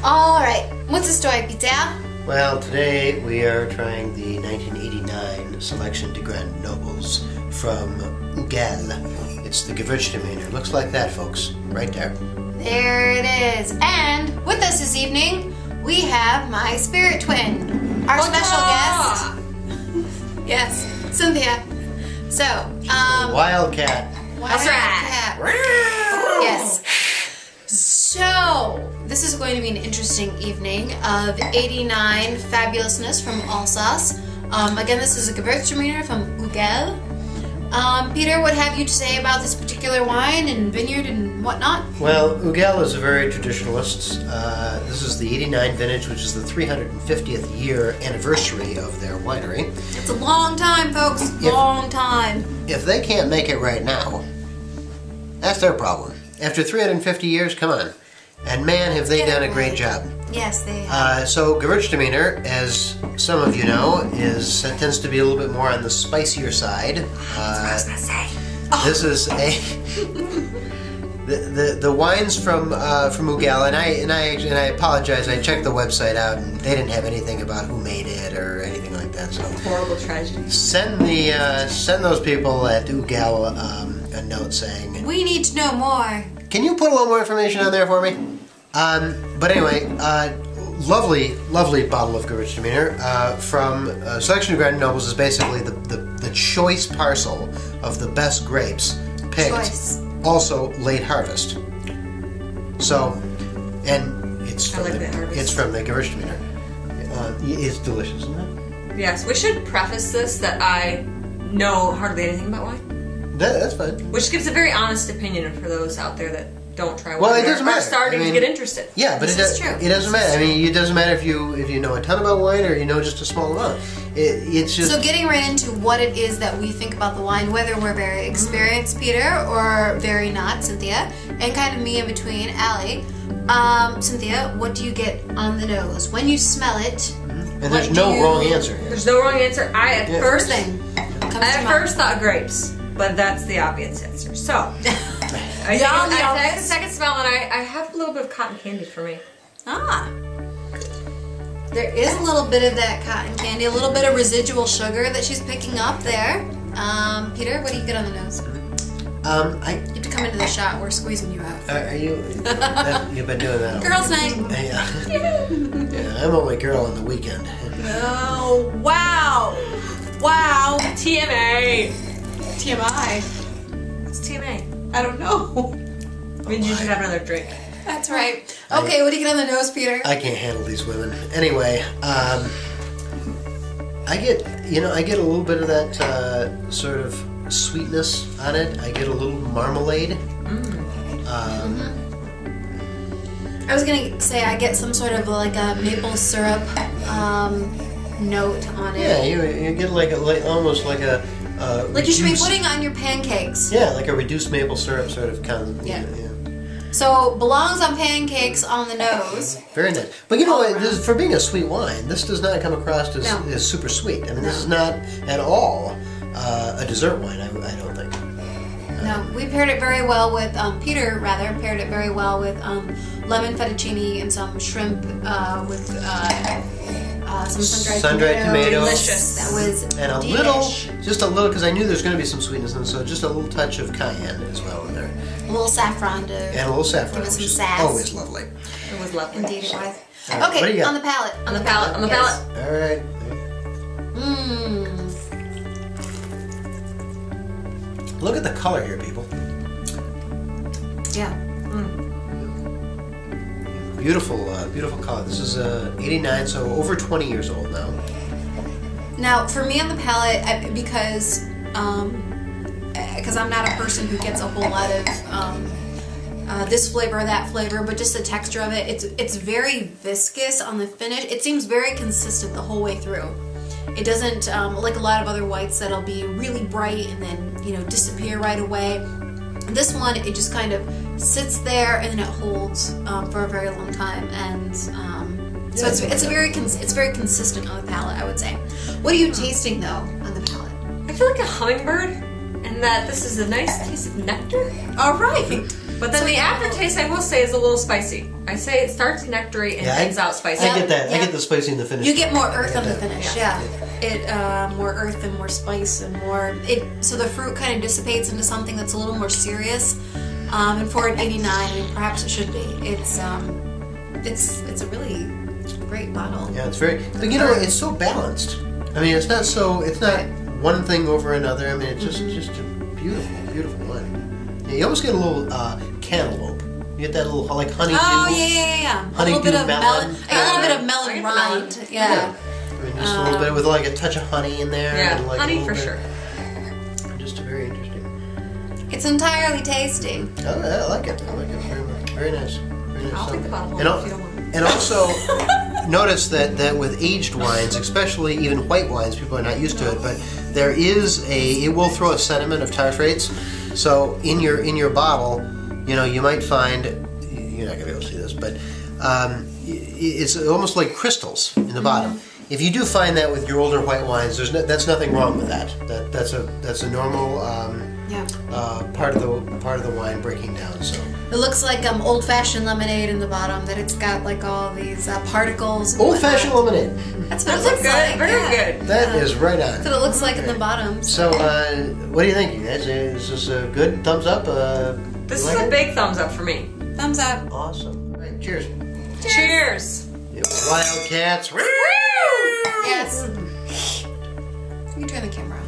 Alright, what's the story, Peter? Well, today we are trying the 1989 Selection de Grand Nobles from Hugel. It's the Gewurztraminer. Looks like that, folks. Right there. There it is. And with us this evening, we have my spirit twin, our special guest. Yes, Cynthia. So, Wildcat. That's right. Yes. So, this is going to be an interesting evening of 89 fabulousness from Alsace. Again, this is a Gewurztraminer from Hugel. Peter, what have you to say about this particular wine and vineyard and whatnot? Well, Hugel is a very traditionalist. This is the 89 vintage, which is the 350th year anniversary of their winery. It's a long time, folks. Long time. If they can't make it right now, that's their problem. After 350 years, come on. And man, have they done a great job. Yes, they have. So Gewurztraminer, as some of you know, tends to be a little bit more on the spicier side. That's what I was gonna say. This is the wines from Hugel, and I apologize. I checked the website out, and they didn't have anything about who made it or anything like that. So horrible tragedy. Send those people at Hugel a note saying We need to know more. Can you put a little more information on there for me? But anyway, lovely bottle of Gewurztraminer from Selection of Grand Nobles is basically the choice parcel of the best grapes picked. Choice. Also late harvest. So, and it's from the Gewurztraminer. It's delicious, isn't it? Yes, we should preface this that I know hardly anything about wine. That's fine. Which gives a very honest opinion for those out there that don't try wine. Well, it doesn't matter. Are starting to get interested. Yeah, but it doesn't matter. I mean, it doesn't matter if you know a ton about wine or you know just a small amount. It's just... So getting right into what it is that we think about the wine, whether we're very experienced, Peter, or very not, Cynthia, and kind of me in between, Allie. Cynthia, what do you get on the nose when you smell it? And there's no wrong answer here. There's no wrong answer. I at first thought grapes. But that's the obvious answer. So, I take a second smell, and I have a little bit of cotton candy for me. Ah. There is a little bit of that cotton candy, a little bit of residual sugar that she's picking up there. Peter, what do you get on the nose? You have to come into the shot. We're squeezing you out. Are you? You've been doing that. Girls' night. Yeah, I'm only girl on the weekend. Oh, wow. Wow. TMA. TMI. What's TMA? I don't know. I mean, you should have another drink. That's right. Okay, what do you get on the nose, Peter? I can't handle these women. Anyway, I get a little bit of that sort of sweetness on it. I get a little marmalade. I was gonna say I get some sort of like a maple syrup note on it. Yeah, you get almost like a like you should be putting on your pancakes. Yeah, like a reduced maple syrup sort of kind of. Yeah. So belongs on pancakes on the nose. Very nice. But for being a sweet wine, this does not come across as super sweet. I mean, this is not at all a dessert wine. I don't think. No, we paired it very well with Peter. Rather paired it very well with lemon fettuccine and some shrimp with some sun-dried tomatoes. Delicious. That was just a little, because I knew there's going to be some sweetness in it, so just a little touch of cayenne as well in there. A little saffron to and a little saffron, give it some which is sass. always lovely. It was lovely. Indeed, it was. Right, Okay, what do you got? on the palate. On the palate. All right. Look at the color here, people. Yeah. Beautiful color. This is 89, so over 20 years old now. Now, for me on the palate, because I'm not a person who gets a whole lot of this flavor or that flavor, but just the texture of it, it's very viscous on the finish. It seems very consistent the whole way through. It doesn't like a lot of other whites that'll be really bright and then disappear right away. This one, it just kind of sits there and then it holds for a very long time, and so it's very consistent on the palate, I would say. What are you tasting though on the palate? I feel like a hummingbird, and that this is a nice taste of nectar. All right. But then the aftertaste, I will say, is a little spicy. I say it starts nectary and ends out spicy. I get that. Yeah. I get the spicy in the finish. You get more earth on the finish, It more earth and more spice and more. So the fruit kind of dissipates into something that's a little more serious. And for an 89, I mean, perhaps it should be. It's a really great bottle. Yeah, it's very. But you know, it's so balanced. I mean, it's not one thing over another. I mean, it's just a beautiful wine. Yeah, you almost get a little cantaloupe. You get that little like honeydew. Oh yeah. A little bit of melon. A little bit of melon rind. Yeah. I mean, just a little bit with like a touch of honey in there. Yeah, and like honey for sure. Just very interesting. It's entirely tasty. Oh, I like it. I like it very much. Very nice. Very nice. I'll take the bottle if you don't want. And also, notice that with aged wines, especially even white wines, people are not used to it, but it will throw a sediment of tartrates. So in your bottle, you know, you might find, you're not going to be able to see this, but it's almost like crystals in the bottom. If you do find that with your older white wines, that's nothing wrong with that. That's a normal part of the wine breaking down. So it looks like old-fashioned lemonade in the bottom. That it's got like all these particles. Old-fashioned lemonade. That's what it looks like. Very good. That is right on. That's what it looks like in the bottom. So, what do you think, you guys? Is this a good thumbs up? This is a big thumbs up for me. Thumbs up. Awesome. All right, cheers. Cheers. Wildcats. Yes. You turn the camera on.